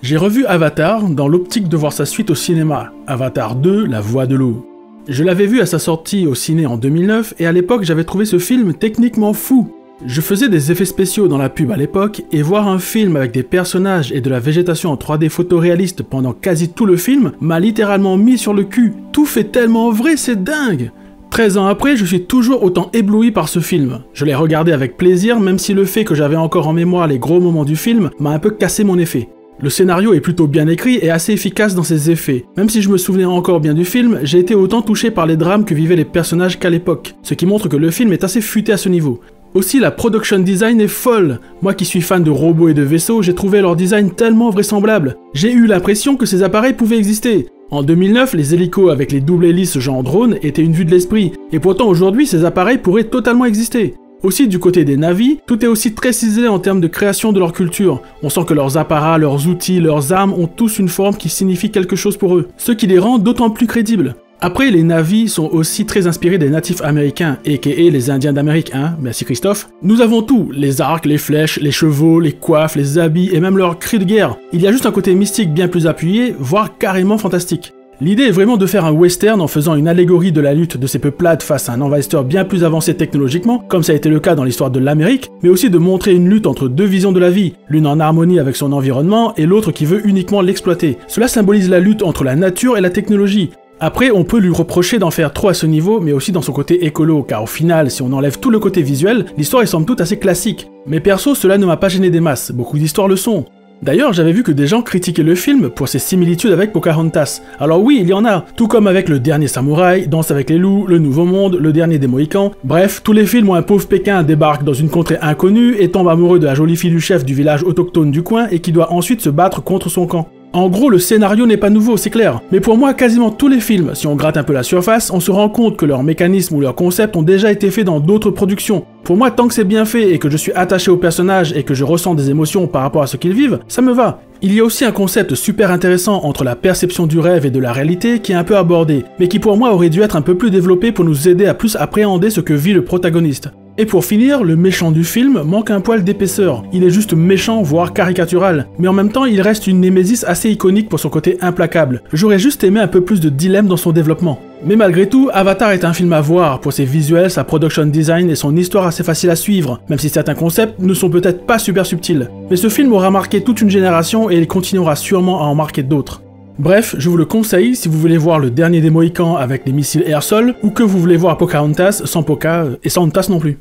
J'ai revu Avatar dans l'optique de voir sa suite au cinéma, Avatar 2, La Voix de l'eau. Je l'avais vu à sa sortie au ciné en 2009 et à l'époque j'avais trouvé ce film techniquement fou. Je faisais des effets spéciaux dans la pub à l'époque et voir un film avec des personnages et de la végétation en 3D photoréaliste pendant quasi tout le film m'a littéralement mis sur le cul. Tout fait tellement vrai, c'est dingue! 13 ans après, je suis toujours autant ébloui par ce film. Je l'ai regardé avec plaisir, même si le fait que j'avais encore en mémoire les gros moments du film m'a un peu cassé mon effet. Le scénario est plutôt bien écrit et assez efficace dans ses effets. Même si je me souvenais encore bien du film, j'ai été autant touché par les drames que vivaient les personnages qu'à l'époque, ce qui montre que le film est assez futé à ce niveau. Aussi, la production design est folle. Moi qui suis fan de robots et de vaisseaux, j'ai trouvé leur design tellement vraisemblable. J'ai eu l'impression que ces appareils pouvaient exister. En 2009, les hélicos avec les doubles hélices genre drone étaient une vue de l'esprit, et pourtant aujourd'hui ces appareils pourraient totalement exister. Aussi du côté des navis, tout est aussi très ciselé en termes de création de leur culture. On sent que leurs apparats, leurs outils, leurs armes ont tous une forme qui signifie quelque chose pour eux, ce qui les rend d'autant plus crédibles. Après, les navis sont aussi très inspirés des natifs américains, aka les Indiens d'Amérique, hein, merci Christophe. Nous avons tout, les arcs, les flèches, les chevaux, les coiffes, les habits et même leurs cris de guerre. Il y a juste un côté mystique bien plus appuyé, voire carrément fantastique. L'idée est vraiment de faire un western en faisant une allégorie de la lutte de ces peuplades face à un envahisseur bien plus avancé technologiquement, comme ça a été le cas dans l'histoire de l'Amérique, mais aussi de montrer une lutte entre deux visions de la vie, l'une en harmonie avec son environnement et l'autre qui veut uniquement l'exploiter. Cela symbolise la lutte entre la nature et la technologie. Après, on peut lui reprocher d'en faire trop à ce niveau, mais aussi dans son côté écolo, car au final, si on enlève tout le côté visuel, l'histoire est somme toute assez classique. Mais perso, cela ne m'a pas gêné des masses, beaucoup d'histoires le sont. D'ailleurs, j'avais vu que des gens critiquaient le film pour ses similitudes avec Pocahontas. Alors oui, il y en a, tout comme avec Le Dernier Samouraï, Danse avec les loups, Le Nouveau Monde, Le Dernier des Mohicans. Bref, tous les films où un pauvre Pékin débarque dans une contrée inconnue et tombe amoureux de la jolie fille du chef du village autochtone du coin et qui doit ensuite se battre contre son camp. En gros, le scénario n'est pas nouveau, c'est clair. Mais pour moi, quasiment tous les films, si on gratte un peu la surface, on se rend compte que leurs mécanismes ou leurs concepts ont déjà été faits dans d'autres productions. Pour moi, tant que c'est bien fait et que je suis attaché aux personnages et que je ressens des émotions par rapport à ce qu'ils vivent, ça me va. Il y a aussi un concept super intéressant entre la perception du rêve et de la réalité qui est un peu abordé, mais qui pour moi aurait dû être un peu plus développé pour nous aider à plus appréhender ce que vit le protagoniste. Et pour finir, le méchant du film manque un poil d'épaisseur. Il est juste méchant, voire caricatural. Mais en même temps, il reste une némésis assez iconique pour son côté implacable. J'aurais juste aimé un peu plus de dilemme dans son développement. Mais malgré tout, Avatar est un film à voir pour ses visuels, sa production design et son histoire assez facile à suivre, même si certains concepts ne sont peut-être pas super subtils. Mais ce film aura marqué toute une génération et il continuera sûrement à en marquer d'autres. Bref, je vous le conseille si vous voulez voir Le Dernier des Mohicans avec les missiles air-sol, ou que vous voulez voir Pocahontas sans Poca et sans Hontas non plus.